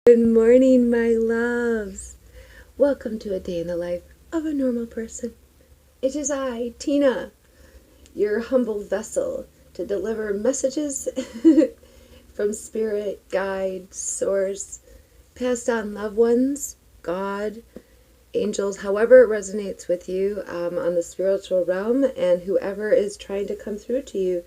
Good morning, my loves. Welcome to a day in the life of a normal person. It is I, Tina, your humble vessel to deliver messages from spirit, guide, source, passed on loved ones, God, angels, however it resonates with you on the spiritual realm, and whoever is trying to come through to you.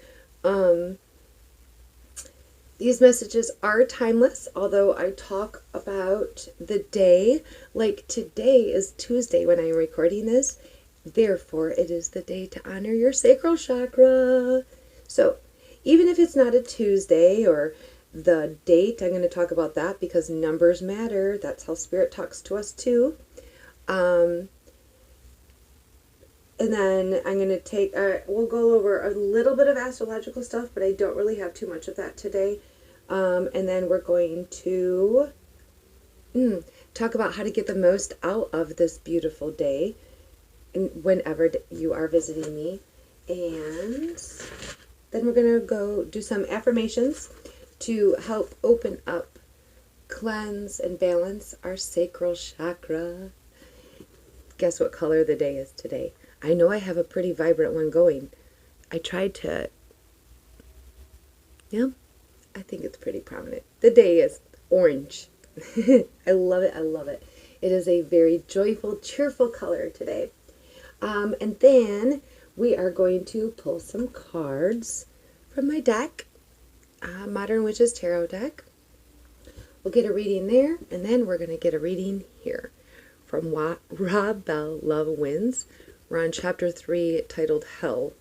These messages are timeless, although I talk about the day. Like today is Tuesday when I'm recording this. Therefore, it is the day to honor your sacral chakra. So, even if it's not a Tuesday or the date, I'm going to talk about that because numbers matter. That's how Spirit talks to us too. And then I'm going to take, we'll go over a little bit of astrological stuff, but I don't really have too much of that today. And then we're going to talk about how to get the most out of this beautiful day whenever you are visiting me. And then we're going to go do some affirmations to help open up, cleanse, and balance our sacral chakra. Guess what color the day is today? I know I have a pretty vibrant one going. I tried to, I think it's pretty prominent. The day is orange. I love it. I love it. It is a very joyful, cheerful color today. And then we are going to pull some cards from my deck, Modern Witches Tarot deck. We'll get a reading there, and then we're going to get a reading here from Rob Bell, Love Wins. We're on chapter 3 titled Hell.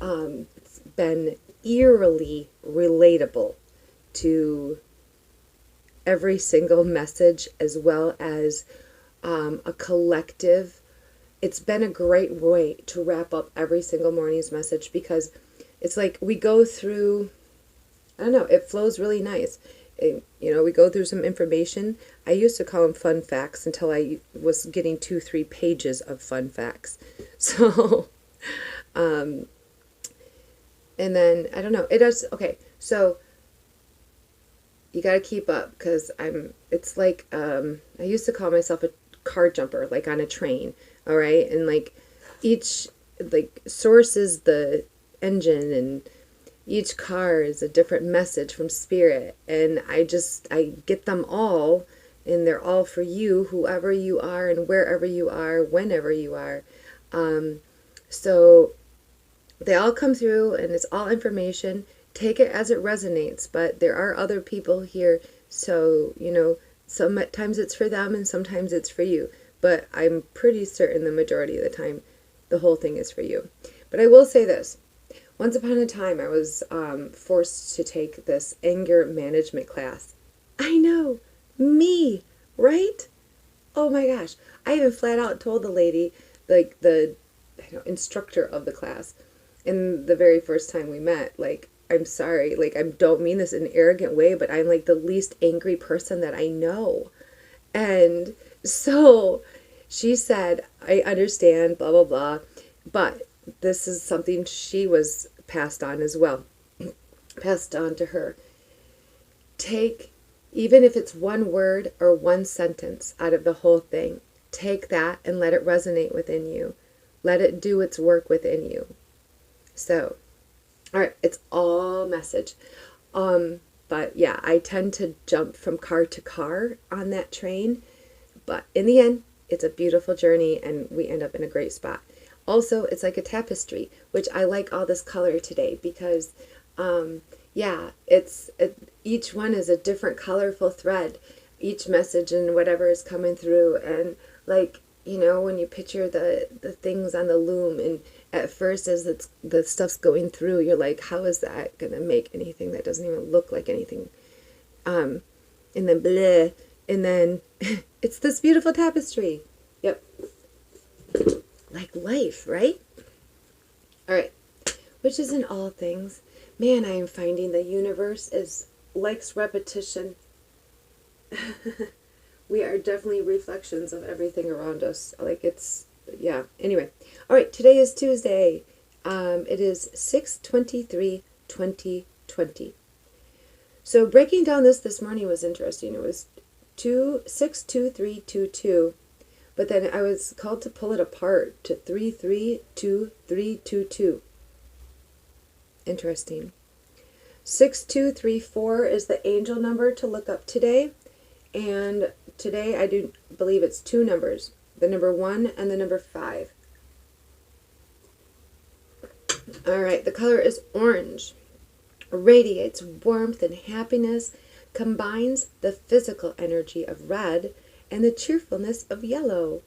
It's been eerily relatable to every single message as well as a collective. It's been a great way to wrap up every single morning's message because it's like we go through, I don't know, it flows really nice. We go through some information. I used to call them fun facts until I was getting 2-3 pages of fun facts. So, and then, I don't know, it does, okay, so you got to keep up because it's like, I used to call myself a car jumper, like on a train, all right? And like each, like source is the engine and each car is a different message from Spirit, and I get them all, and they're all for you, whoever you are and wherever you are, whenever you are. So they all come through, and it's all information. Take it as it resonates, but there are other people here, so, sometimes it's for them and sometimes it's for you. But I'm pretty certain the majority of the time, the whole thing is for you. But I will say this. Once upon a time, I was forced to take this anger management class. I know, me, right? Oh my gosh. I even flat out told the lady, like the instructor of the class, in the very first time we met, like, I'm sorry, like, I don't mean this in an arrogant way, but I'm like the least angry person that I know. And so she said, I understand, blah, blah, blah, but this is something she was passed on as well, passed on to her. Take, even if it's one word or one sentence out of the whole thing, take that and let it resonate within you. Let it do its work within you. So, all right, it's all message. But yeah, I tend to jump from car to car on that train. But in the end, it's a beautiful journey and we end up in a great spot. Also, it's like a tapestry, which I like all this color today because, each one is a different colorful thread, each message and whatever is coming through. And like, when you picture the things on the loom, and at first as the stuff's going through, you're like, how is that going to make anything that doesn't even look like anything? And then bleh, and then it's this beautiful tapestry. Yep. Like life, right? All right. Which is in all things. Man, I am finding the universe likes repetition. We are definitely reflections of everything around us. Like it's, yeah. Anyway. All right. Today is Tuesday. It is 6/23/2020. So breaking down this morning was interesting. It was 62322. But then I was called to pull it apart to 332322. Interesting. 6234 is the angel number to look up today. And today I do believe it's two numbers, the number 1 and the number 5. All right, the color is orange. Radiates warmth and happiness, combines the physical energy of red and the cheerfulness of yellow.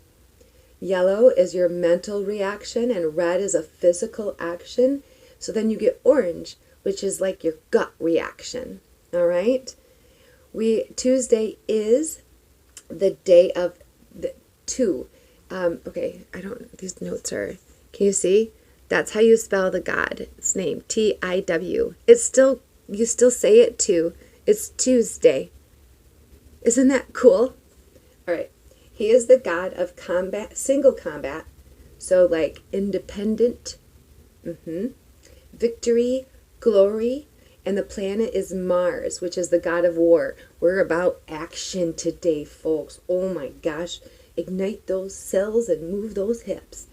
Yellow is your mental reaction and red is a physical action. So then you get orange, which is like your gut reaction. All right? Tuesday is the day of the 2. Okay, these notes are, can you see? That's how you spell the God's name, Tiw. You still say it too. It's Tuesday. Isn't that cool? All right. He is the god of combat, single combat. So like independent, victory, glory, and the planet is Mars, which is the god of war. We're about action today, folks. Oh my gosh. Ignite those cells and move those hips.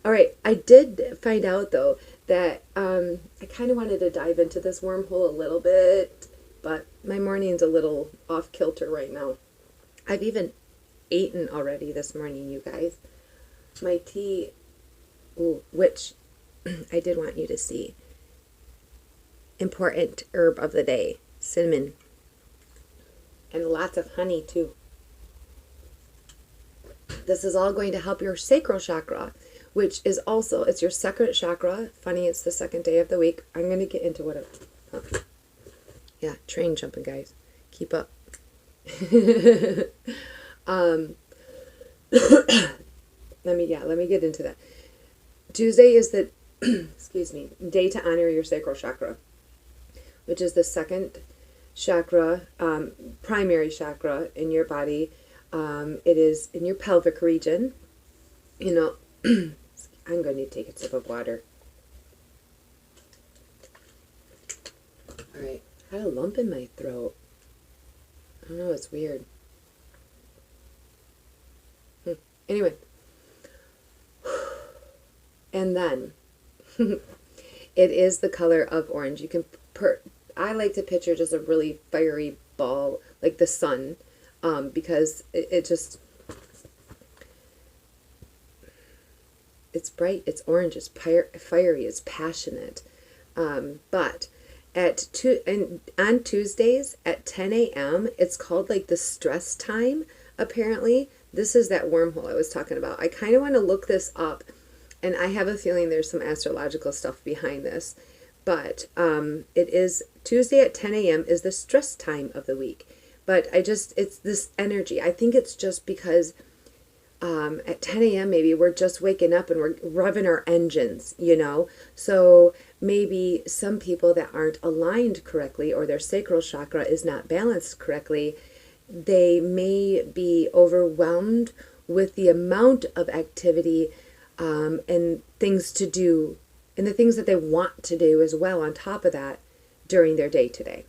All right, I did find out though that I kind of wanted to dive into this wormhole a little bit, but my morning's a little off kilter right now. I've even eaten already this morning, you guys. My tea, which I did want you to see. Important herb of the day, cinnamon, and lots of honey too. This is all going to help your sacral chakra, which is also, it's your second chakra. Funny, it's the second day of the week. I'm going to get into what yeah, train jumping, guys. Keep up. Let me get into that. Tuesday is the, excuse me, day to honor your sacral chakra, which is the second chakra, primary chakra in your body. It is in your pelvic region. You know, I'm going to take a sip of water. All right. I had a lump in my throat. I don't know. It's weird. Anyway. And then it is the color of orange. You can I like to picture just a really fiery ball, like the sun, because it just, it's bright, it's orange, it's fiery, it's passionate. But on Tuesdays at 10 a.m., it's called like the stress time, apparently. This is that wormhole I was talking about. I kind of want to look this up, and I have a feeling there's some astrological stuff behind this. But it is Tuesday at 10 a.m. is the stress time of the week. But it's this energy. I think it's just because at 10 a.m. maybe we're just waking up and we're revving our engines, you know. So maybe some people that aren't aligned correctly or their sacral chakra is not balanced correctly, they may be overwhelmed with the amount of activity and things to do and the things that they want to do as well on top of that during their day today.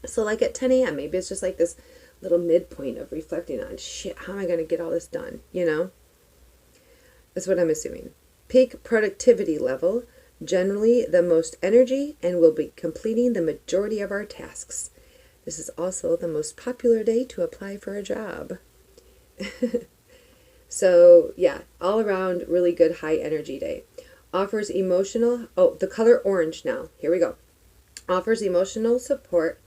So like at 10 a.m., maybe it's just like this little midpoint of reflecting on, shit, how am I going to get all this done, you know? That's what I'm assuming. Peak productivity level, generally the most energy, and will be completing the majority of our tasks. This is also the most popular day to apply for a job. So yeah, all around really good high energy day. Offers the color orange now. Here we go. Offers emotional support,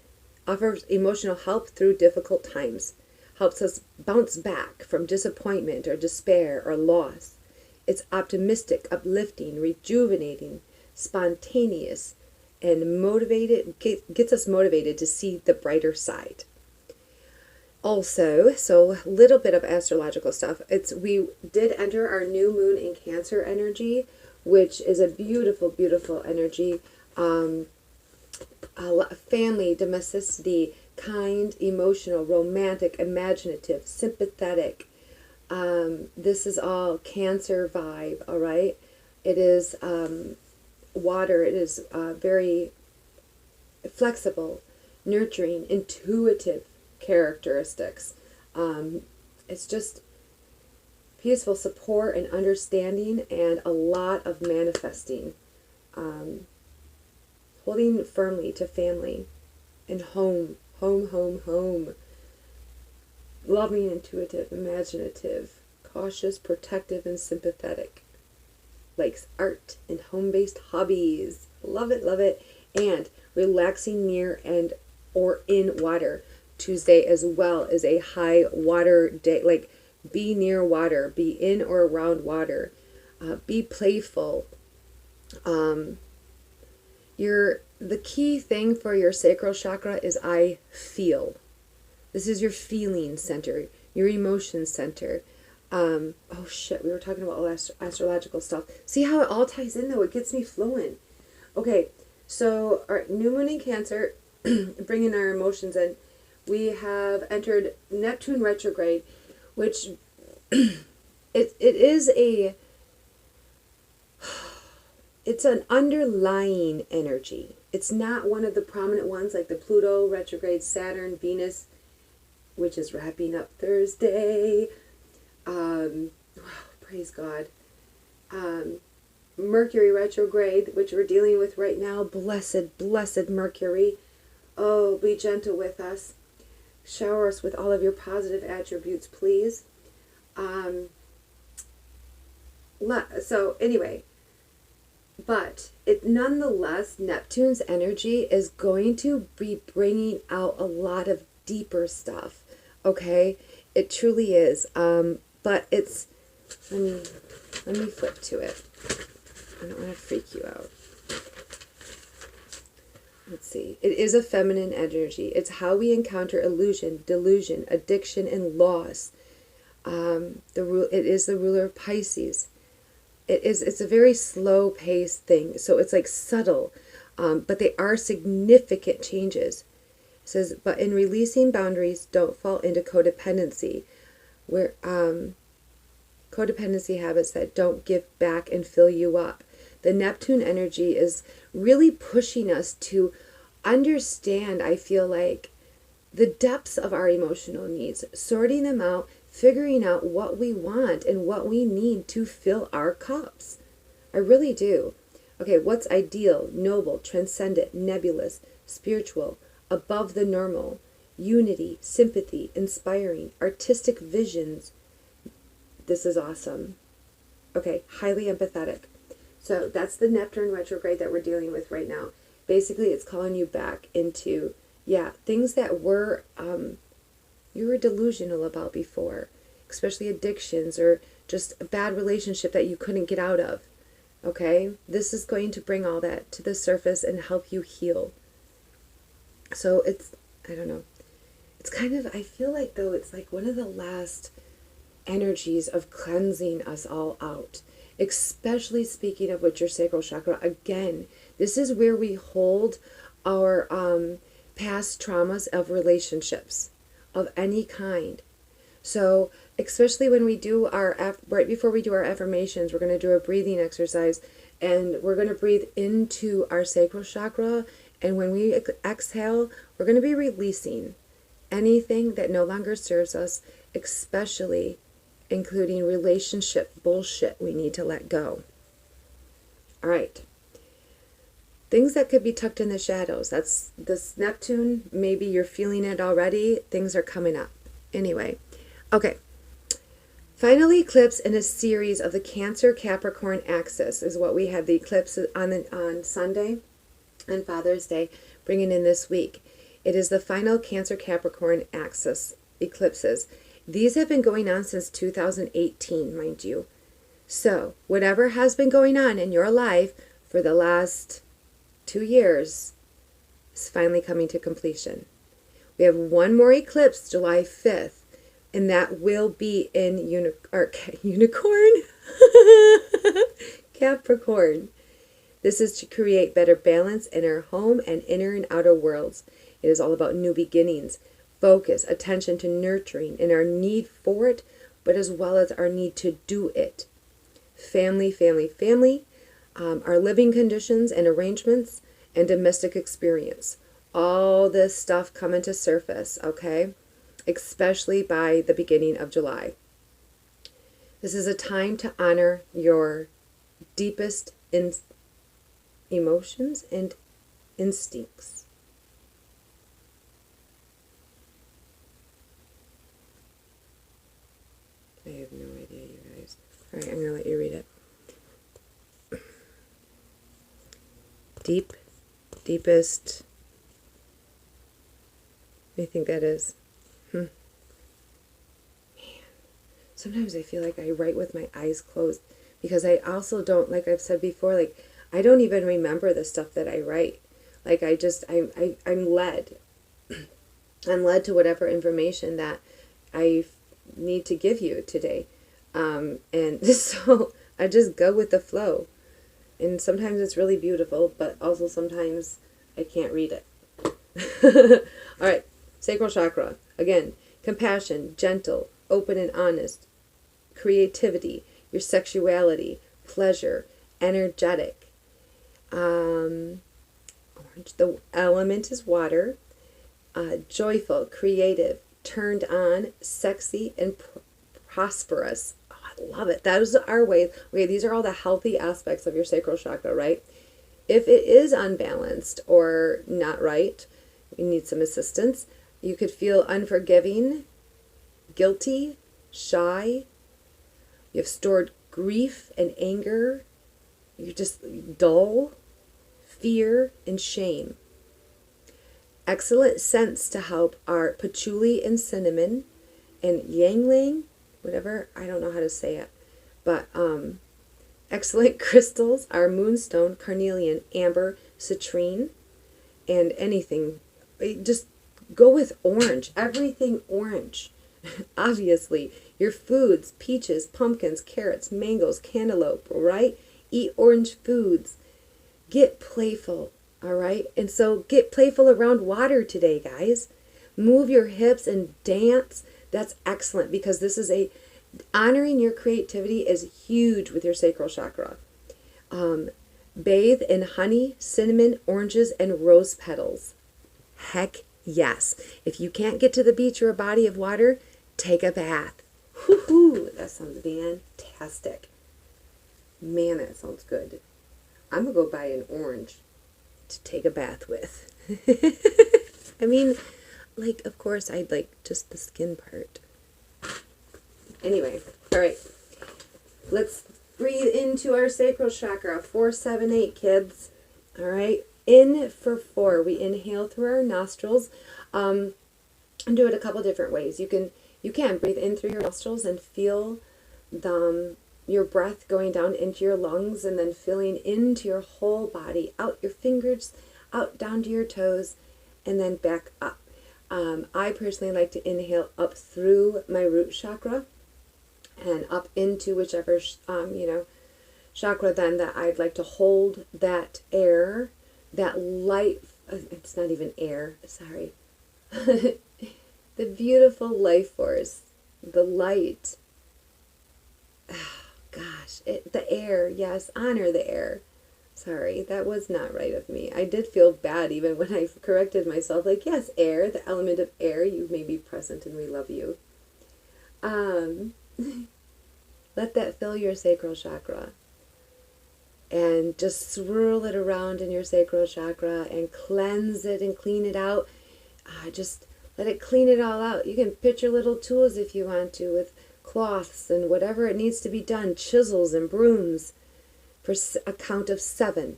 offers emotional help through difficult times, helps us bounce back from disappointment or despair or loss. It's optimistic, uplifting, rejuvenating, spontaneous, and motivated, gets us motivated to see the brighter side. Also, so a little bit of astrological stuff. We did enter our new moon in Cancer energy, which is a beautiful, beautiful energy. Family, domesticity, kind, emotional, romantic, imaginative, sympathetic. This is all Cancer vibe, all right? It is water. It is very flexible nurturing, intuitive characteristics. It's just peaceful support and understanding, and a lot of manifesting. Holding firmly to family and home, home, home, home. Loving, intuitive, imaginative, cautious, protective, and sympathetic. Likes art and home-based hobbies. Love it, love it. And relaxing near and or in water. Tuesday as well is a high water day. Like, be near water. Be in or around water. Be playful. The key thing for your sacral chakra is I feel. This is your feeling center, your emotion center. Oh shit, we were talking about all astrological stuff. See how it all ties in though? It gets me flowing. Okay, so our new moon in Cancer, bringing our emotions in, we have entered Neptune retrograde, which it's an underlying energy. It's not one of the prominent ones like the Pluto retrograde, Saturn, Venus, which is wrapping up Thursday. Praise God. Mercury retrograde, which we're dealing with right now. Blessed, blessed Mercury. Oh, be gentle with us. Shower us with all of your positive attributes, please. So anyway, but nonetheless, Neptune's energy is going to be bringing out a lot of deeper stuff. Okay, it truly is. But it's, let me flip to it. I don't want to freak you out. Let's see. It is a feminine energy. It's how we encounter illusion, delusion, addiction, and loss. It is the ruler of Pisces. It's a very slow paced thing. So it's like subtle, but they are significant changes. It says, but in releasing boundaries, don't fall into codependency, where codependency habits that don't give back and fill you up. The Neptune energy is really pushing us to understand, I feel like, the depths of our emotional needs, sorting them out, figuring out what we want and what we need to fill our cups. I really do. Okay, what's ideal, noble, transcendent, nebulous, spiritual, above the normal, unity, sympathy, inspiring, artistic visions. This is awesome. Okay, highly empathetic. So that's the Neptune retrograde that we're dealing with right now. Basically, it's calling you back into, things that you were delusional about before, especially addictions or just a bad relationship that you couldn't get out of. Okay, this is going to bring all that to the surface and help you heal. So I don't know. It's kind of, I feel like though, it's like one of the last energies of cleansing us all out. Especially speaking of which, your sacral chakra, again, this is where we hold our past traumas of relationships of any kind. So especially when we do right before we do our affirmations, we're going to do a breathing exercise, and we're going to breathe into our sacral chakra, and when we exhale, we're going to be releasing anything that no longer serves us, especially including relationship bullshit we need to let go. All right. Things that could be tucked in the shadows. That's this Neptune. Maybe you're feeling it already. Things are coming up. Anyway. Okay. Final eclipse in a series of the Cancer-Capricorn axis is what we had the eclipse on Sunday and Father's Day, bringing in this week. It is the final Cancer-Capricorn axis eclipses. These have been going on since 2018, mind you. So, whatever has been going on in your life for the last 2 years is finally coming to completion. We have one more eclipse, July 5th, and that will be in Unicorn? Capricorn. This is to create better balance in our home and inner and outer worlds. It is all about new beginnings, focus, attention to nurturing, and our need for it, but as well as our need to do it. Family, family, family, our living conditions and arrangements, and domestic experience. all this stuff coming to surface, okay? Especially by the beginning of July. This is a time to honor your deepest emotions and instincts. I have no idea, you guys. All right, I'm going to let you read it. Deepest. What do you think that is? Man. Sometimes I feel like I write with my eyes closed because I also don't, like I've said before, like I don't even remember the stuff that I write. Like I'm led. I'm led to whatever information that I need to give you today. And so I just go with the flow. And sometimes it's really beautiful, but also sometimes I can't read it. All right, Sacral Chakra. Again, compassion, gentle, open and honest, creativity, your sexuality, pleasure, energetic. Orange. The element is water. Joyful, creative, turned on, sexy, and prosperous. Oh, I love it. Those are ways. Okay, these are all the healthy aspects of your sacral chakra, right? If it is unbalanced or not right, you need some assistance. You could feel unforgiving, guilty, shy. You have stored grief and anger. You're just dull, fear, and shame. Excellent scents to help are patchouli and cinnamon and yangling, whatever, I don't know how to say it. But excellent crystals are moonstone, carnelian, amber, citrine, and anything. Just go with orange. Everything orange. Obviously. Your foods, peaches, pumpkins, carrots, mangoes, cantaloupe, right? Eat orange foods. Get playful, all right? And so get playful around water today, guys. Move your hips and dance. That's excellent because this is honoring your creativity is huge with your sacral chakra. Bathe in honey, cinnamon, oranges, and rose petals. Heck yes. If you can't get to the beach or a body of water, take a bath. Whoo-hoo, that sounds fantastic. Man, that sounds good. I'm going to go buy an orange to take a bath with. I mean, like, of course, I'd like just the skin part. Anyway, all right. Let's breathe into our sacral chakra. 4, 7, 8, kids. All right. In for 4. We inhale through our nostrils. And do it a couple different ways. You can breathe in through your nostrils and feel your breath going down into your lungs and then filling into your whole body, out your fingers, out down to your toes, and then back up. I personally like to inhale up through my root chakra and up into whichever, chakra then that I'd like to hold that air, that light, it's not even air, sorry. The beautiful life force, the light. Oh, gosh, the air, yes, honor the air. Sorry, that was not right of me. I did feel bad even when I corrected myself. Like, yes, air, the element of air, you may be present and we love you. Let that fill your sacral chakra. And just swirl it around in your sacral chakra and cleanse it and clean it out. Just let it clean it all out. You can picture little tools if you want to with cloths and whatever it needs to be done, chisels and brooms for a count of 7.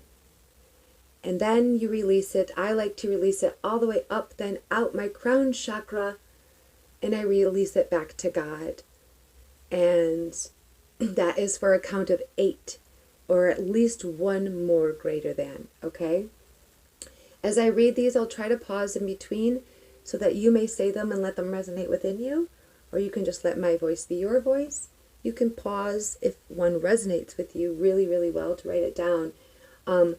And then you release it. I like to release it all the way up, then out my crown chakra, and I release it back to God. And that is for a count of 8, or at least one more greater than, okay? As I read these, I'll try to pause in between so that you may say them and let them resonate within you, or you can just let my voice be your voice. You can pause if one resonates with you really, really well to write it down. But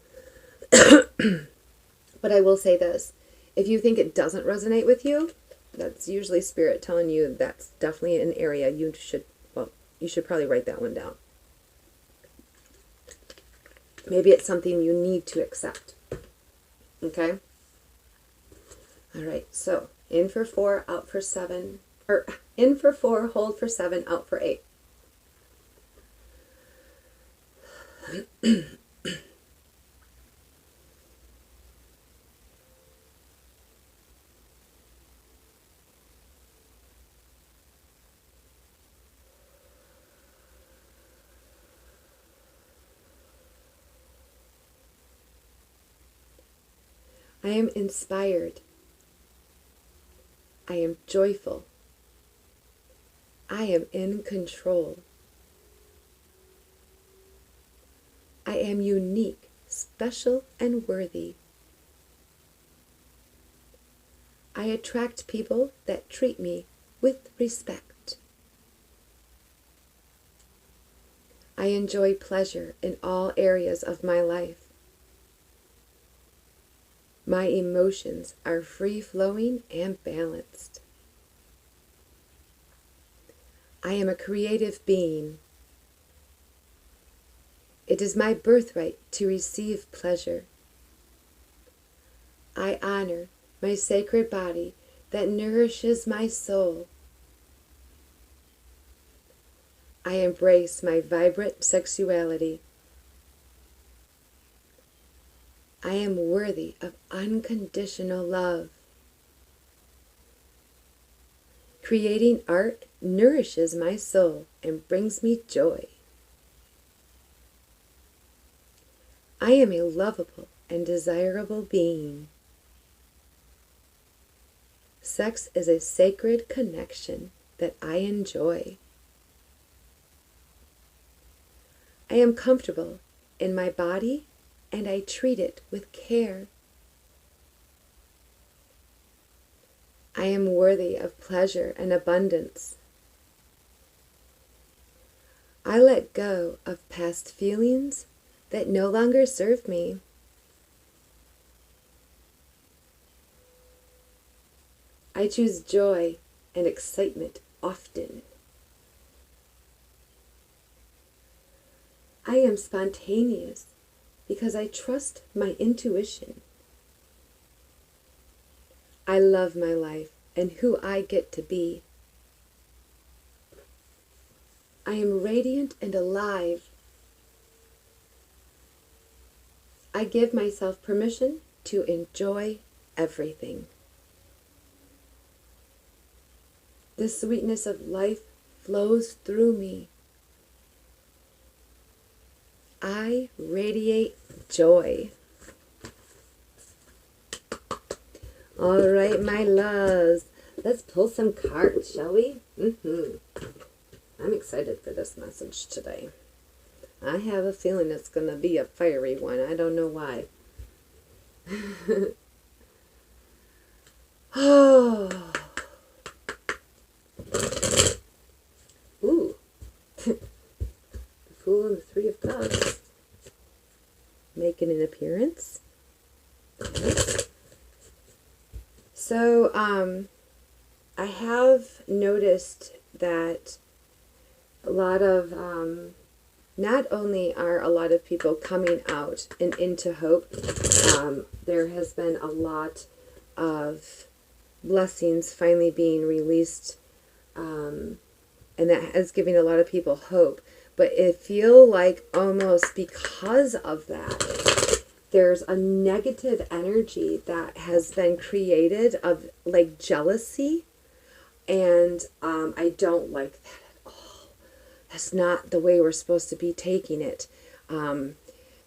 I will say this. If you think it doesn't resonate with you, that's usually spirit telling you that's definitely an area you should probably write that one down. Maybe it's something you need to accept. Okay? All right, so in for 4, out for 7, or in for 4, hold for 7, out for 8. I am inspired. I am joyful. I am in control. I am unique, special, and worthy. I attract people that treat me with respect. I enjoy pleasure in all areas of my life. My emotions are free-flowing and balanced. I am a creative being. It is my birthright to receive pleasure. I honor my sacred body that nourishes my soul. I embrace my vibrant sexuality. I am worthy of unconditional love. Creating art nourishes my soul and brings me joy. I am a lovable and desirable being. Sex is a sacred connection that I enjoy. I am comfortable in my body and I treat it with care. I am worthy of pleasure and abundance. I let go of past feelings that no longer serve me. I choose joy and excitement often. I am spontaneous because I trust my intuition. I love my life and who I get to be. I am radiant and alive. I give myself permission to enjoy everything. The sweetness of life flows through me. I radiate joy. All right, my loves. Let's pull some cards, shall we? I'm excited for this message today. I have a feeling it's going to be a fiery one. I don't know why. Oh. Ooh. The Fool and the Three of Cups. Making an appearance. So, I have noticed that a lot of, not only are a lot of people coming out and into hope, there has been a lot of blessings finally being released, and that is giving a lot of people hope. But it feels like almost because of that, there's a negative energy that has been created of like jealousy, and I don't like that at all. That's not the way we're supposed to be taking it.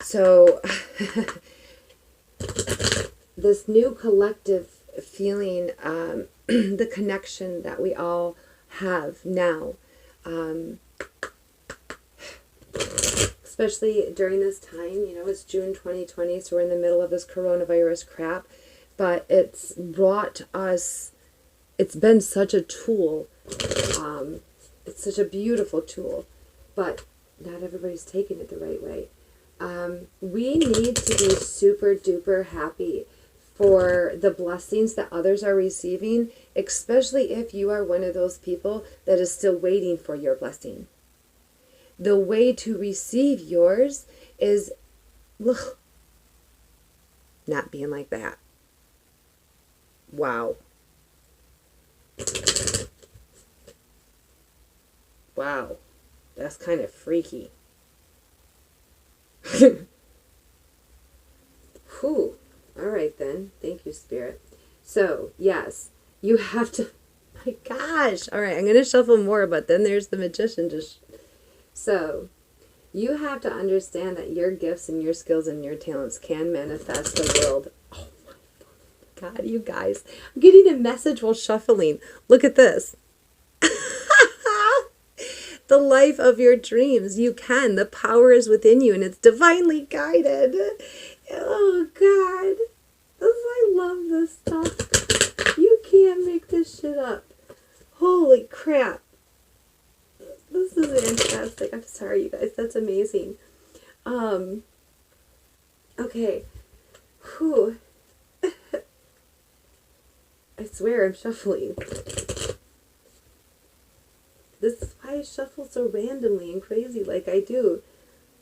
So this new collective feeling, the connection that we all have now, especially during this time, you know, it's June 2020, so we're in the middle of this coronavirus crap, but it's brought us, it's been such a tool, it's such a beautiful tool, but not everybody's taking it the right way. We need to be super duper happy for the blessings that others are receiving, especially if you are one of those people that is still waiting for your blessing. The way to receive yours is not being like that. Wow. Wow. That's kind of freaky. Whew. All right then. Thank you, Spirit. So, yes, you have to. My gosh. All right, I'm going to shuffle more, but then there's the magician. So, you have to understand that your gifts and your skills and your talents can manifest the world. Oh my God, you guys. I'm getting a message while shuffling. Look at this. The life of your dreams. You can. The power is within you and it's divinely guided. Oh God. I love this stuff. You can't make this shit up. Holy crap. This is fantastic. I'm sorry, you guys. That's amazing. Okay. Whew. I swear I'm shuffling. This is why I shuffle so randomly and crazy like I do.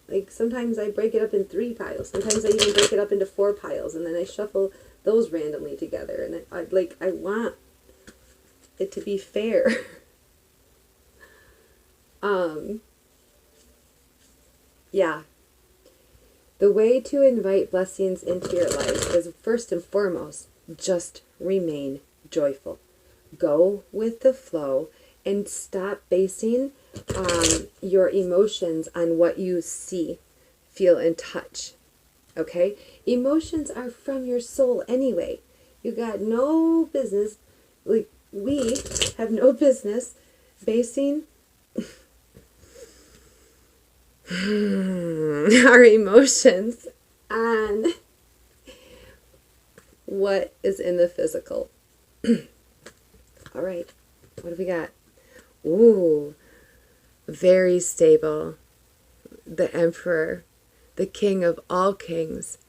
Like, sometimes I break it up in 3 piles. Sometimes I even break it up into 4 piles. And then I shuffle those randomly together. And I want it to be fair. Yeah. The way to invite blessings into your life is, first and foremost, just remain joyful. Go with the flow and stop basing your emotions on what you see, feel, and touch. Okay? Emotions are from your soul anyway. You got no business, like, we have no business basing our emotions on what is in the physical. All right, what do we got? Ooh, very stable. The Emperor, the King of all kings,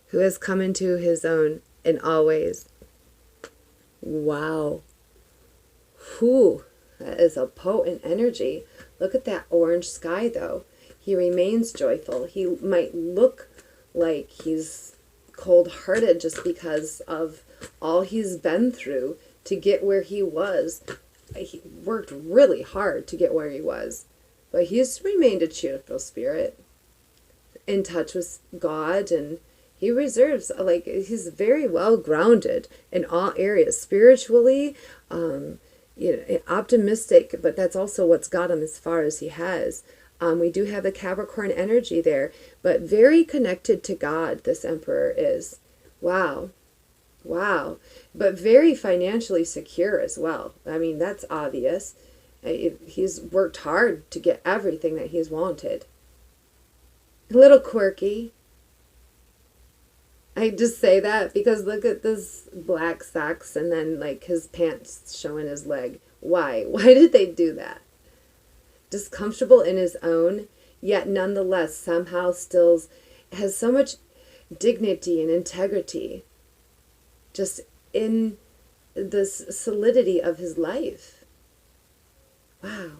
who has come into his own in all ways. Wow. Whew, that is a potent energy. Look at that orange sky, though. He remains joyful. He might look like he's cold-hearted just because of all he's been through to get where he was. He worked really hard to get where he was. But he's remained a cheerful spirit, in touch with God, and he reserves, like, he's very well grounded in all areas, spiritually, optimistic, but that's also what's got him as far as he has. We do have the Capricorn energy there, but very connected to God, this Emperor is. Wow. Wow. But very financially secure as well. I mean, that's obvious. He's worked hard to get everything that he's wanted. A little quirky. I just say that because look at this black socks and then, like, his pants showing his leg. Why? Why did they do that? Just comfortable in his own, yet nonetheless somehow still has so much dignity and integrity just in the solidity of his life. Wow.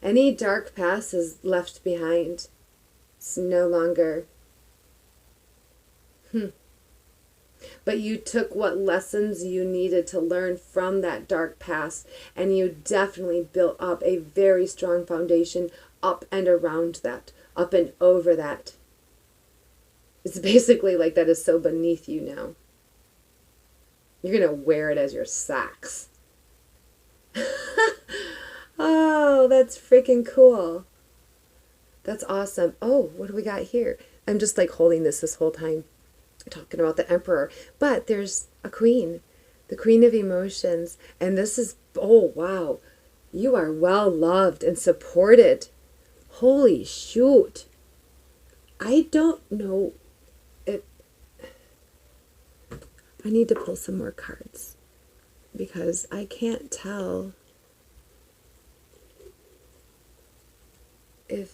Any dark past is left behind. It's no longer. But you took what lessons you needed to learn from that dark past, and you definitely built up a very strong foundation up and around that, up and over that. It's basically like that is so beneath you now. You're going to wear it as your socks. Oh, that's freaking cool. That's awesome. Oh, what do we got here? I'm just like holding this whole time, talking about the Emperor. But there's a queen, the Queen of Emotions. And this is, oh, wow. You are well loved and supported. Holy shoot. I don't know. I need to pull some more cards because I can't tell if,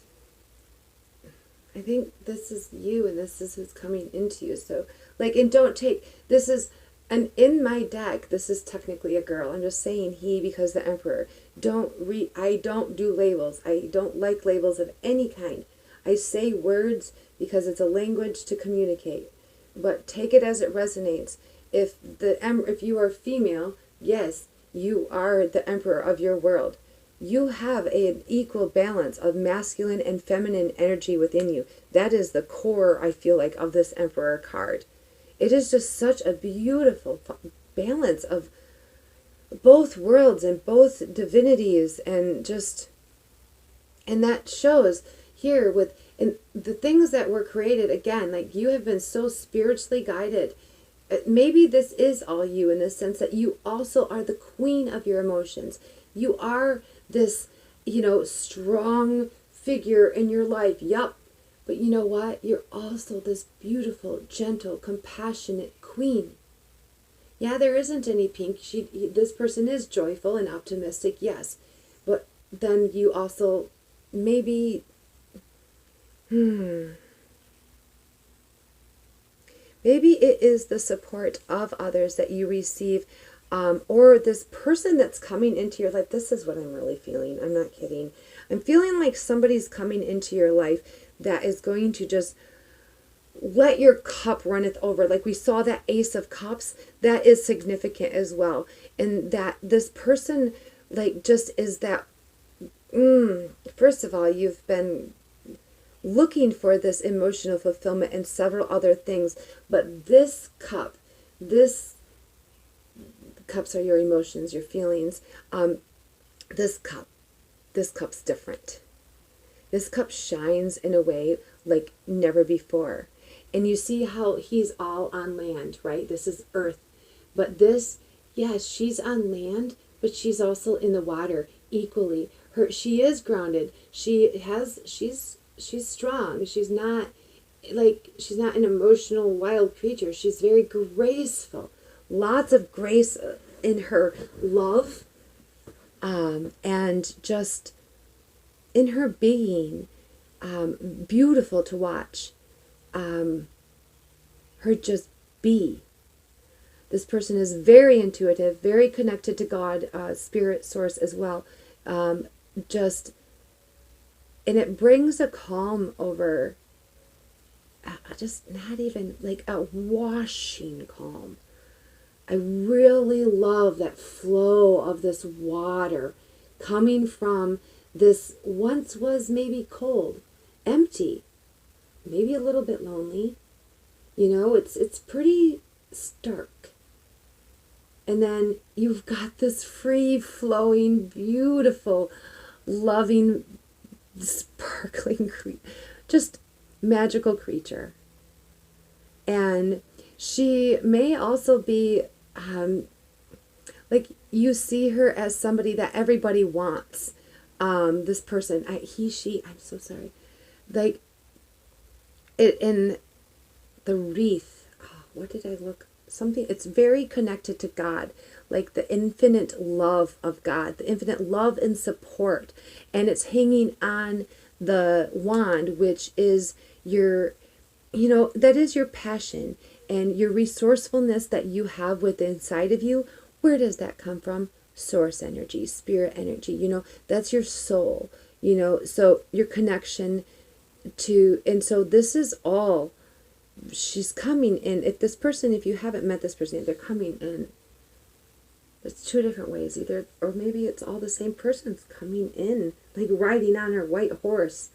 I think this is you and this is who's coming into you. So, like, and don't take, this is, and in my deck, this is technically a girl. I'm just saying he because the Emperor. I don't do labels. I don't like labels of any kind. I say words because it's a language to communicate. But take it as it resonates. if you are female, yes, you are the emperor of your world. You have an equal balance of masculine and feminine energy within you. That is the core, I feel like, of this Emperor card. It is just such a beautiful balance of both worlds and both divinities, and that shows here with and the things that were created. Again, like, you have been so spiritually guided. Maybe this is all you, in the sense that you also are the queen of your emotions. You are this, strong figure in your life. Yup. But you know what? You're also this beautiful, gentle, compassionate queen. Yeah, there isn't any pink. This person is joyful and optimistic, yes. But then you also maybe, maybe it is the support of others that you receive, or this person that's coming into your life. This is what I'm really feeling. I'm not kidding. I'm feeling like somebody's coming into your life that is going to just let your cup runneth over. Like we saw that Ace of Cups, that is significant as well. And that this person, like, just is that, first of all, you've been looking for this emotional fulfillment and several other things. But this cups are your emotions, your feelings. This cup's different. This cup shines in a way like never before. And you see how he's all on land, right? This is earth. But this, yes, she's on land, but she's also in the water equally. She is grounded. She's strong. She's not an emotional wild creature. She's very graceful. Lots of grace in her love, and just in her being, beautiful to watch. Her just be. This person is very intuitive, very connected to God, spirit, source as well. And it brings a calm over, just not even like a washing calm. I really love that flow of this water coming from this once was maybe cold, empty, maybe a little bit lonely. It's pretty stark. And then you've got this free-flowing, beautiful, loving, sparkling, just magical creature. And she may also be, like, you see her as somebody that everybody wants. This person, she, I'm so sorry. Like, in the wreath, what did I look? Something, it's very connected to God, like the infinite love of God, the infinite love and support. And it's hanging on the wand, which is your, that is your passion and your resourcefulness that you have within inside of you. Where does that come from? Source energy, spirit energy, that's your soul, so your connection to, and so this is all, she's coming in. If you haven't met this person, they're coming in. It's two different ways, either, or maybe it's all the same person's coming in, like riding on her white horse,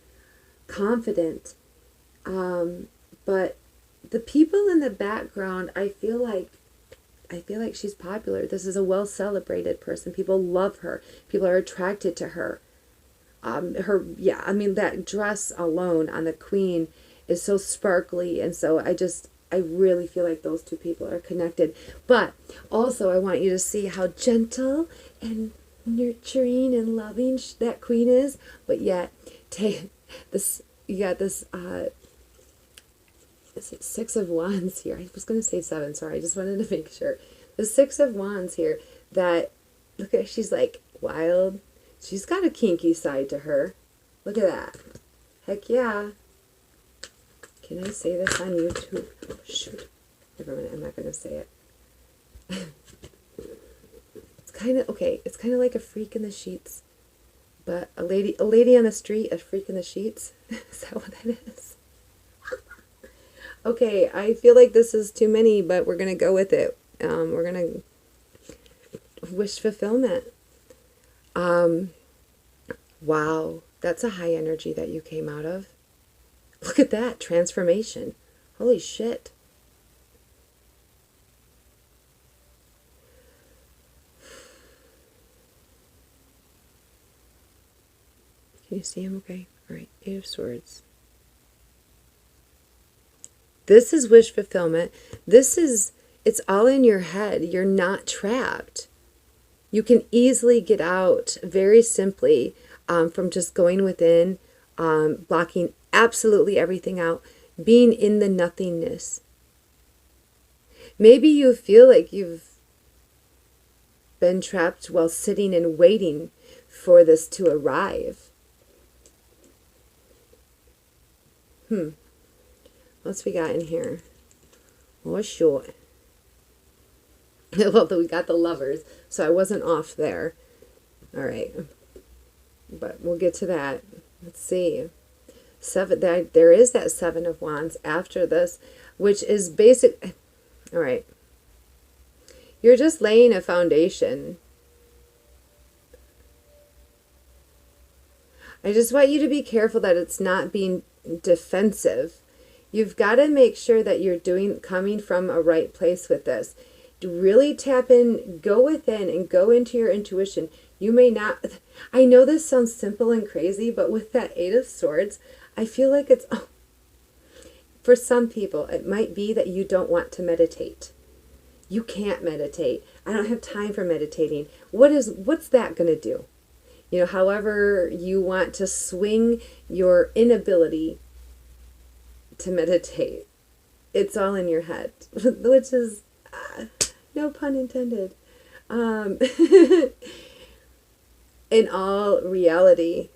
confident. But the people in the background, I feel like she's popular. This is a well-celebrated person. People love her. People are attracted to her. That dress alone on the queen is so sparkly, and so I really feel like those two people are connected. But also I want you to see how gentle and nurturing and loving that queen is, but yet you got this is it Six of Wands here? I was going to say seven, sorry, I just wanted to make sure. The Six of Wands here, that, look at, she's like wild. She's got a kinky side to her. Look at that. Heck yeah. Can I say this on YouTube? Oh, shoot. Never mind, I'm not going to say it. It's kind of like a freak in the sheets. But a lady on the street, a freak in the sheets. Is that what that is? Okay, I feel like this is too many, but we're going to go with it. We're going to wish fulfillment. Wow, that's a high energy that you came out of. Look at that, transformation. Holy shit. Can you see him okay? All right, Eight of Swords. This is wish fulfillment. It's all in your head. You're not trapped. You can easily get out very simply from just going within, blocking absolutely everything out, being in the nothingness. Maybe you feel like you've been trapped while sitting and waiting for this to arrive. What's we got in here? Oh, sure. I love that we got the Lovers, so I wasn't off there. All right. But we'll get to that. Let's see. There is that Seven of Wands after this, which is basic. All right. You're just laying a foundation. I just want you to be careful that it's not being defensive. You've got to make sure that you're coming from a right place with this. To really tap in, go within and go into your intuition. You may not, I know this sounds simple and crazy, but with that Eight of Swords, I feel like it's, for some people, it might be that you don't want to meditate. You can't meditate. I don't have time for meditating. What's that going to do? You know, however you want to swing your inability to meditate, it's all in your head, which is no pun intended. In all reality,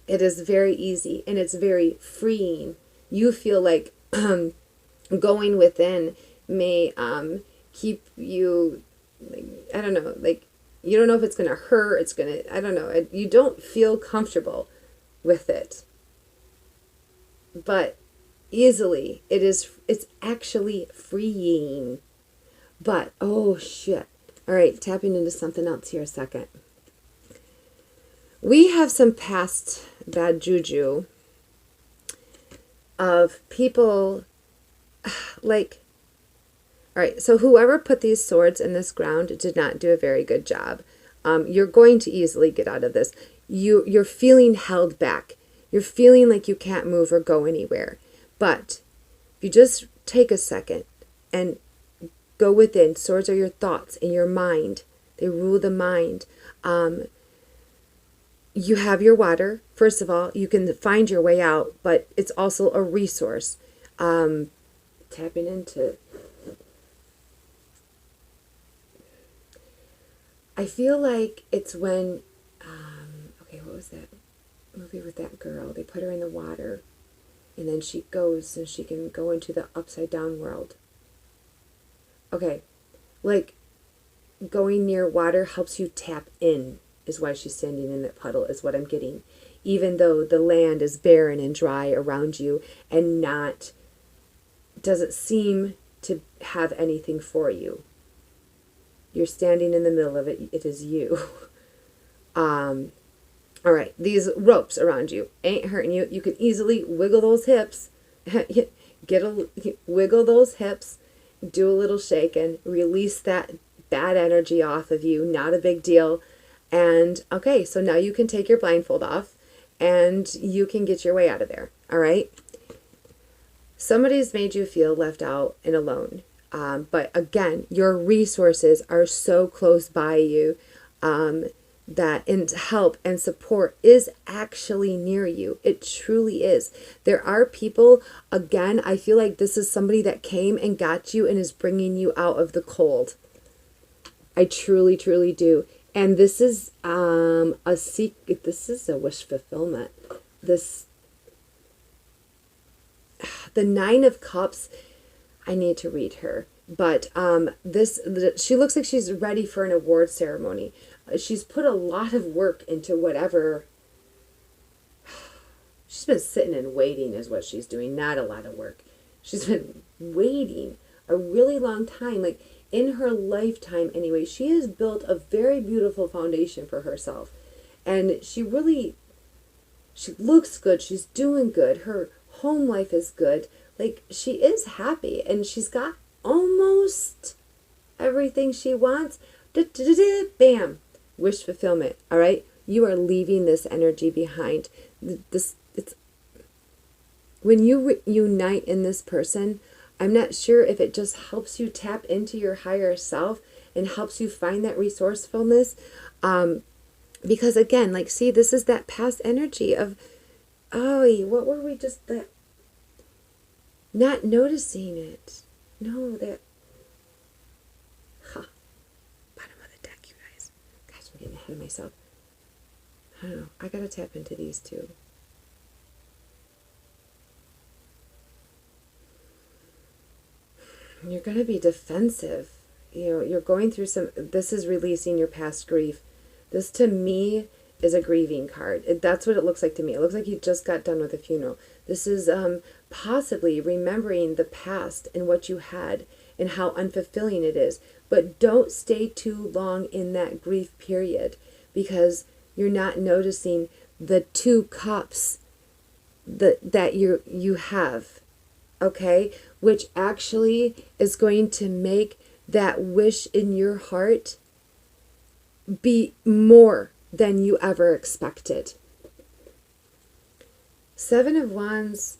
it is very easy and it's very freeing. You feel like going within may keep you, like, I don't know, like, you don't know if it's going to hurt, it's going to, I don't know, you don't feel comfortable with it. But easily, it's actually freeing. But, oh shit. All right, tapping into something else here a second. We have some past bad juju of people like, all right, so whoever put these swords in this ground did not do a very good job. You're going to easily get out of this. You're feeling held back. You're feeling like you can't move or go anywhere. But if you just take a second and go within, swords are your thoughts and your mind. They rule the mind. You have your water. First of all, you can find your way out, but it's also a resource. Tapping into, I feel like it's when, okay, what was that movie with that girl? They put her in the water, and then she goes and she can go into the upside down world. Okay, like going near water helps you tap in, is why she's standing in that puddle, is what I'm getting. Even though the land is barren and dry around you and doesn't seem to have anything for you. You're standing in the middle of it. It is you. All right, these ropes around you ain't hurting you. You can easily wiggle those hips. Wiggle those hips. Do a little shaking. Release that bad energy off of you. Not a big deal. And okay, so now you can take your blindfold off and you can get your way out of there. All right. Somebody's made you feel left out and alone. But again, your resources are so close by you that help and support is actually near you. It truly is. There are people, again, I feel like this is somebody that came and got you and is bringing you out of the cold. I truly, truly do. And this is a secret. This is a wish fulfillment. The Nine of Cups, I need to read her. But she looks like she's ready for an award ceremony. She's put a lot of work into whatever. She's been sitting and waiting is what she's doing. Not a lot of work. She's been waiting a really long time. Like, in her lifetime anyway, she has built a very beautiful foundation for herself. And she looks good. She's doing good. Her home life is good. Like, she is happy, and she's got almost everything she wants. Bam. Wish fulfillment. All right. You are leaving this energy behind. It's when you unite in this person, I'm not sure if it just helps you tap into your higher self and helps you find that resourcefulness. Because again, like, see, this is that past energy of, oh, what were we just, that, not noticing it. No, that, bottom of the deck, you guys. Gosh, I'm getting ahead of myself. I don't know. I gotta tap into these two. You're going to be defensive. You're going through this is releasing your past grief. This, to me, is a grieving card. That's what it looks like to me. It looks like you just got done with a funeral. This is possibly remembering the past and what you had and how unfulfilling it is. But don't stay too long in that grief period, because you're not noticing the 2 cups that you have. Okay, which actually is going to make that wish in your heart be more than you ever expected. 7 of Wands,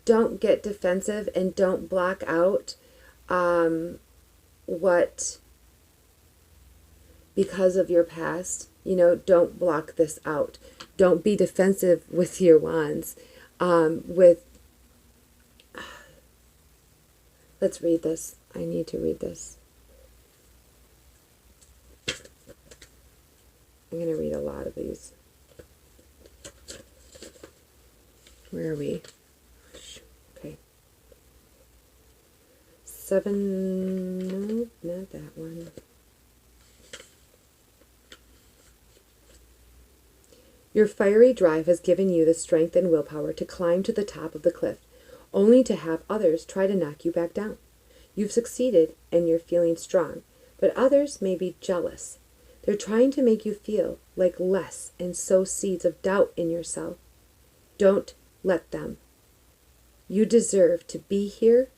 don't get defensive and don't block out because of your past. Don't block this out. Don't be defensive with your wands. Let's read this. I need to read this. I'm going to read a lot of these. Where are we? Okay. 7, no, not that one. Your fiery drive has given you the strength and willpower to climb to the top of the cliff, only to have others try to knock you back down. You've succeeded and you're feeling strong, but others may be jealous. They're trying to make you feel like less and sow seeds of doubt in yourself. Don't let them. You deserve to be here.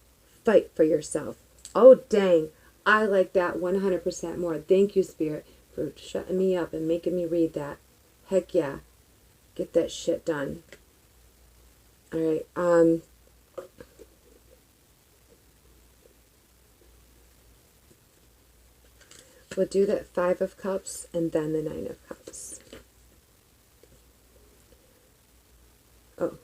Fight for yourself. Oh, dang. I like that 100% more. Thank you, Spirit, for shutting me up and making me read that. Heck yeah. Get that shit done. All right. We'll do that 5 of Cups and then the 9 of Cups. Oh.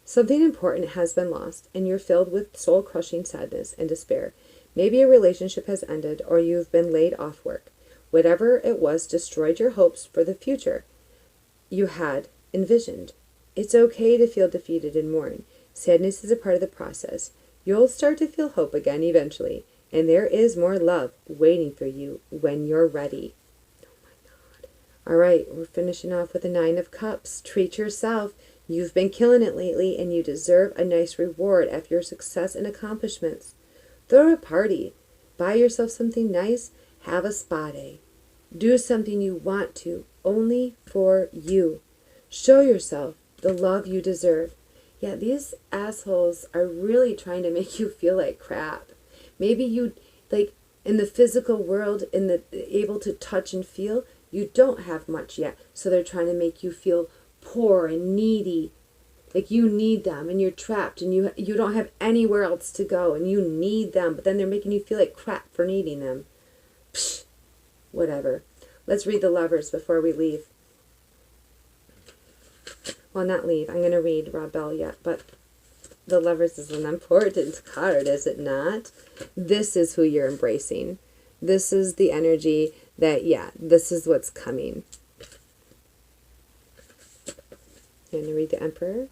Something important has been lost, and you're filled with soul-crushing sadness and despair. Maybe a relationship has ended, or you've been laid off work. Whatever it was destroyed your hopes for the future you had envisioned. It's okay to feel defeated and mourn. Sadness is a part of the process. You'll start to feel hope again eventually, and there is more love waiting for you when you're ready. Oh my God. All right, we're finishing off with the 9 of Cups. Treat yourself. You've been killing it lately, and you deserve a nice reward after your success and accomplishments. Throw a party. Buy yourself something nice. Have a spa day. Do something you want to, only for you. Show yourself the love you deserve. Yeah, these assholes are really trying to make you feel like crap. Maybe you, like, in the physical world, in the able to touch and feel, you don't have much yet. So they're trying to make you feel poor and needy. Like you need them and you're trapped and you don't have anywhere else to go and you need them. But then they're making you feel like crap for needing them. Psh, whatever. Let's read the Lovers before we leave. Well, not leave. I'm going to read Rob Bell yet, but the Lovers is an important card, is it not? This is who you're embracing. This is the energy that, yeah, this is what's coming. I'm going to read the Emperor.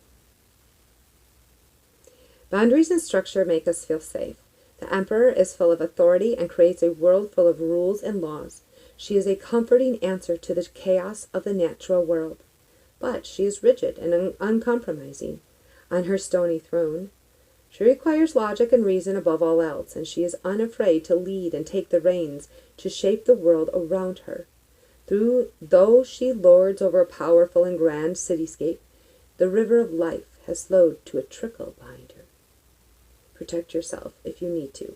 Boundaries and structure make us feel safe. The Emperor is full of authority and creates a world full of rules and laws. She is a comforting answer to the chaos of the natural world. But she is rigid and uncompromising. On her stony throne, She requires logic and reason above all else, and she is unafraid to lead and take the reins to shape the world around her. Though she lords over a powerful and grand cityscape, the river of life has slowed to a trickle behind her. Protect yourself if you need to.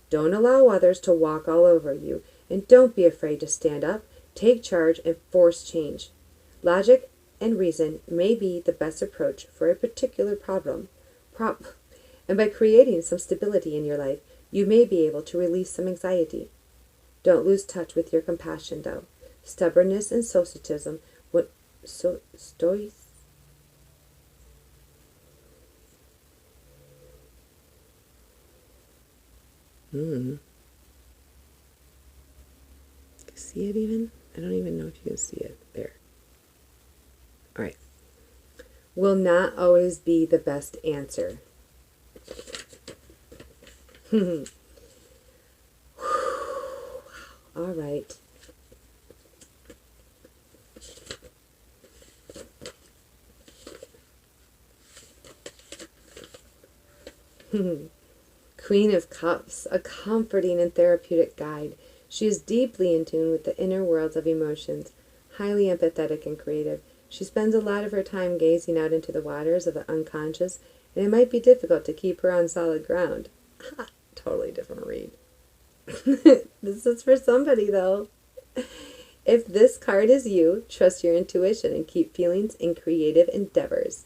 Don't allow others to walk all over you, and don't be afraid to stand up, take charge, and force change. Logic and reason may be the best approach for a particular problem. And by creating some stability in your life, you may be able to release some anxiety. Don't lose touch with your compassion, though. Stubbornness and stoicism would see it even? I don't even know if you can see it. There. All right. Will not always be the best answer. All right. Queen of Cups, a comforting and therapeutic guide. She is deeply in tune with the inner worlds of emotions, highly empathetic and creative. She spends a lot of her time gazing out into the waters of the unconscious, and it might be difficult to keep her on solid ground. Totally different read. This is for somebody, though. If this card is you, trust your intuition and keep feelings in creative endeavors.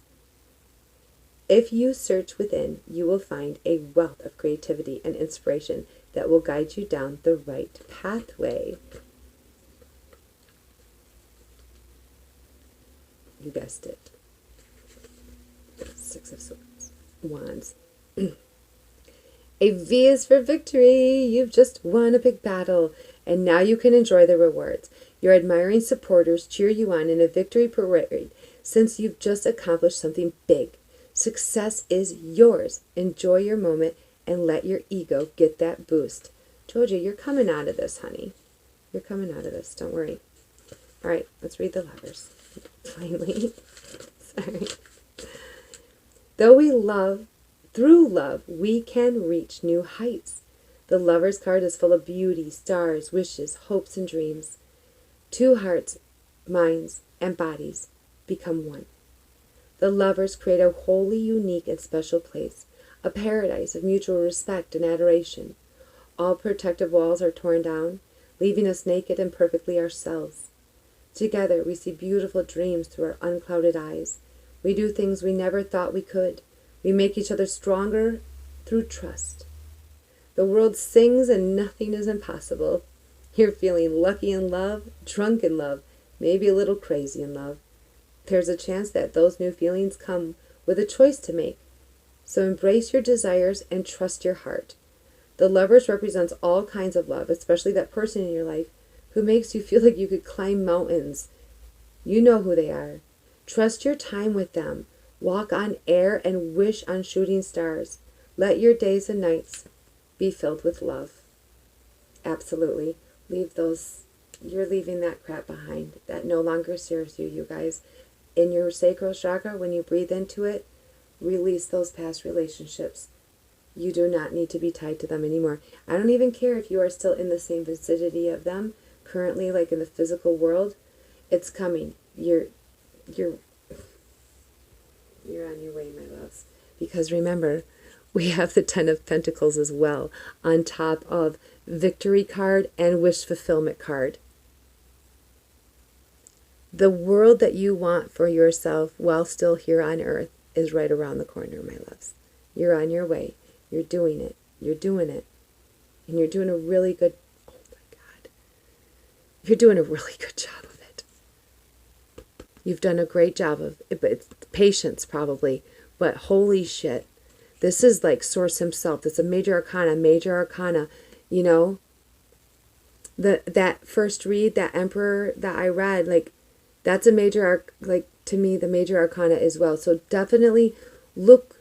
If you search within, you will find a wealth of creativity and inspiration that will guide you down the right pathway. You guessed it. Six of Swords. Wands. A V is for victory. You've just won a big battle, and now you can enjoy the rewards. Your admiring supporters cheer you on in a victory parade since you've just accomplished something big. Success is yours. Enjoy your moment and let your ego get that boost. Jojo, you're coming out of this, honey. You're coming out of this. Don't worry. All right, let's read the Lovers. Finally. Sorry. Through love, we can reach new heights. The Lover's card is full of beauty, stars, wishes, hopes, and dreams. Two hearts, minds, and bodies become one. The lovers create a wholly unique and special place, a paradise of mutual respect and adoration. All protective walls are torn down, leaving us naked and perfectly ourselves. Together we see beautiful dreams through our unclouded eyes. We do things we never thought we could. We make each other stronger through trust. The world sings and nothing is impossible. You're feeling lucky in love, drunk in love, maybe a little crazy in love. There's a chance that those new feelings come with a choice to make. So embrace your desires and trust your heart. The Lovers represents all kinds of love, especially that person in your life who makes you feel like you could climb mountains. You know who they are. Trust your time with them. Walk on air and wish on shooting stars. Let your days and nights be filled with love. Absolutely. You're leaving that crap behind. That no longer serves you, you guys. In your sacral chakra, when you breathe into it, release those past relationships. You do not need to be tied to them anymore. I don't even care if you are still in the same vicinity of them, currently, like in the physical world. It's coming. You're on your way, my loves. Because remember, we have the Ten of Pentacles as well, on top of Victory card and Wish Fulfillment card. The world that you want for yourself while still here on earth is right around the corner, my loves. You're on your way. You're doing it. You're doing it. And you're doing a really good, oh my God. You're doing a really good job of it. You've done a great job of it, but it's patience probably. But holy shit. This is like Source himself. It's a major arcana, you know. That first read, that Emperor that I read, like, that's a major, like, to me, the major arcana as well. So definitely look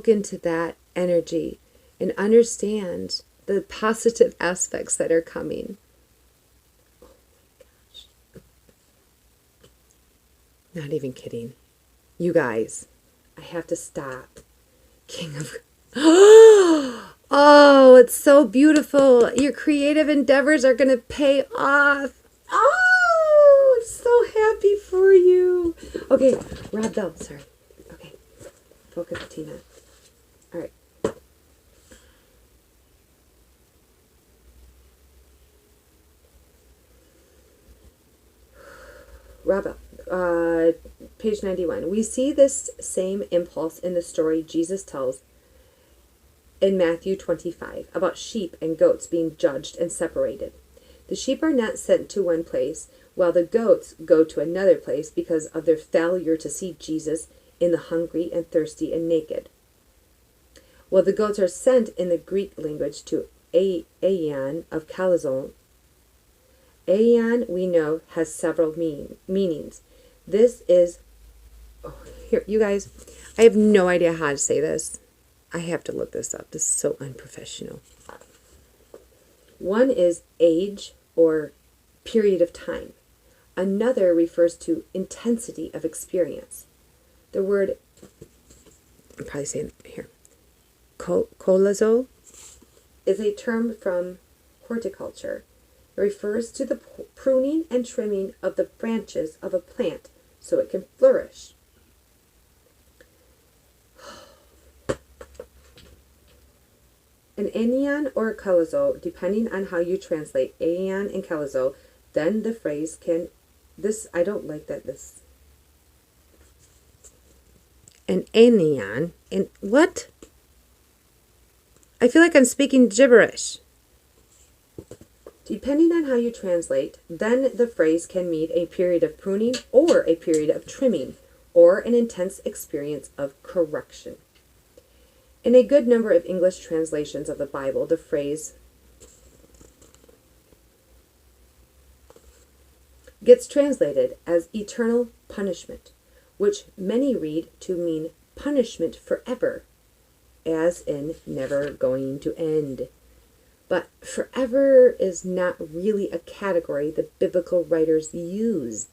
into that energy and understand the positive aspects that are coming. Oh my gosh. Not even kidding. You guys, I have to stop. King of Oh, it's so beautiful. Your creative endeavors are going to pay off. Oh, I'm so happy for you. Okay, Rob Bell, sorry. Okay, focus, Tina. All right. Rob Bell, page 91. We see this same impulse in the story Jesus tells in Matthew 25 about sheep and goats being judged and separated. The sheep are not sent to one place, while the goats go to another place because of their failure to see Jesus in the hungry and thirsty and naked. Well, the goats are sent in the Greek language to Aeon of Calazon. Aeon, we know, has several meanings. This is... Oh, here, you guys, I have no idea how to say this. I have to look this up. This is so unprofessional. One is age or period of time. Another refers to intensity of experience. The word, I'm probably saying it here, kolazo, is a term from horticulture. It refers to the pruning and trimming of the branches of a plant so it can flourish. An aeon or a kalazo, depending on how you translate aeon and kalazo, then the phrase can... This, I don't like that this... An aeon? And what? I feel like I'm speaking gibberish. Depending on how you translate, then the phrase can mean a period of pruning or a period of trimming or an intense experience of correction. In a good number of English translations of the Bible, the phrase gets translated as eternal punishment, which many read to mean punishment forever, as in never going to end. But forever is not really a category the biblical writers used.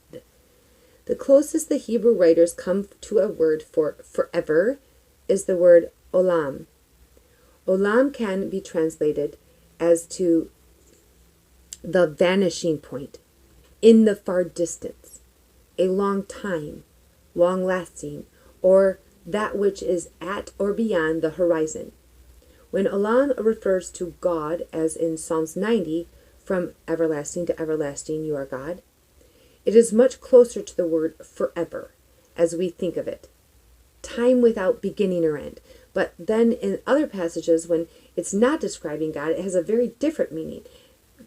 The closest the Hebrew writers come to a word for forever is the word olam. Olam can be translated as to the vanishing point, in the far distance, a long time, long lasting, or that which is at or beyond the horizon. When olam refers to God, as in Psalms 90, from everlasting to everlasting you are God, it is much closer to the word forever as we think of it. Time without beginning or end. But then in other passages, when it's not describing God, it has a very different meaning.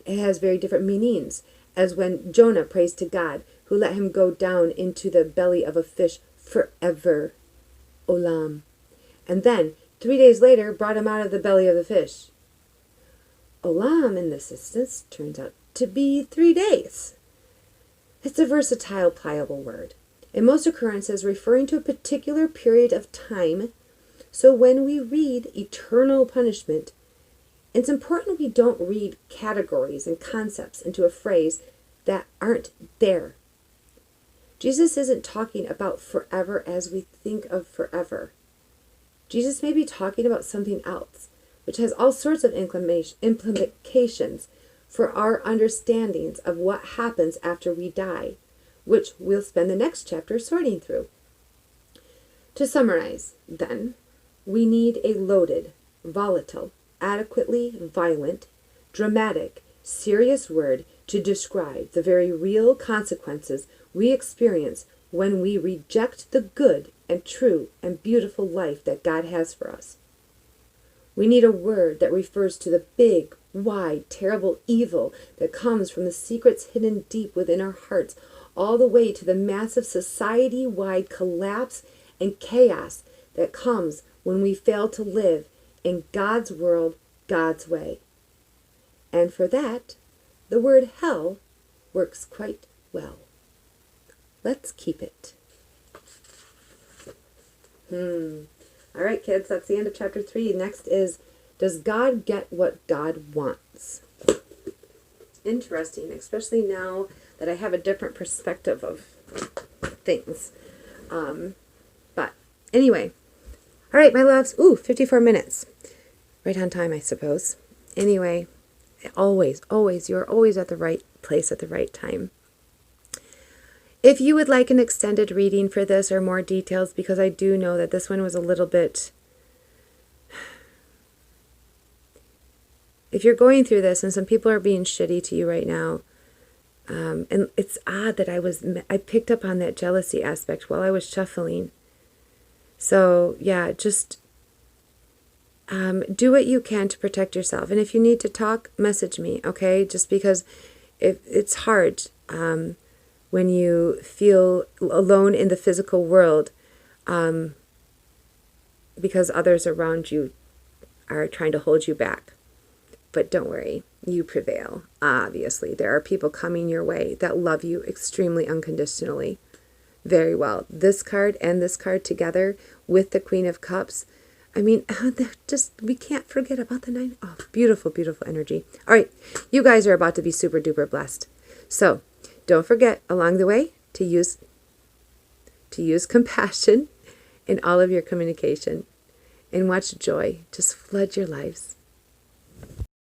It has very different meanings, as when Jonah prays to God, who let him go down into the belly of a fish forever, olam, and then 3 days later brought him out of the belly of the fish. Olam, in this instance, turns out to be 3 days. It's a versatile, pliable word. In most occurrences, referring to a particular period of time. So when we read eternal punishment, it's important we don't read categories and concepts into a phrase that aren't there. Jesus isn't talking about forever as we think of forever. Jesus may be talking about something else, which has all sorts of implications for our understandings of what happens after we die, which we'll spend the next chapter sorting through. To summarize, then, we need a loaded, volatile, adequately violent, dramatic, serious word to describe the very real consequences we experience when we reject the good and true and beautiful life that God has for us. We need a word that refers to the big, wide, terrible evil that comes from the secrets hidden deep within our hearts, all the way to the massive society-wide collapse and chaos that comes when we fail to live in God's world, God's way. And for that, the word hell works quite well. Let's keep it. All right, kids, that's the end of chapter 3. Next is, does God get what God wants? Interesting, especially now that I have a different perspective of things. But anyway, All right, my loves. Ooh, 54 minutes. Right on time, I suppose. Anyway, always, you're always at the right place at the right time. If you would like an extended reading for this or more details, because I do know that this one was a little bit... If you're going through this and some people are being shitty to you right now, and it's odd that I picked up on that jealousy aspect while I was shuffling. So yeah, just do what you can to protect yourself. And if you need to talk, message me, okay? Just because it's hard when you feel alone in the physical world because others around you are trying to hold you back. But don't worry, you prevail. Obviously, there are people coming your way that love you extremely unconditionally. Very well. This card and this card together with the Queen of Cups. I mean, we can't forget about the 9. Oh, beautiful, beautiful energy. All right, you guys are about to be super duper blessed. So don't forget along the way to use compassion in all of your communication and watch joy just flood your lives.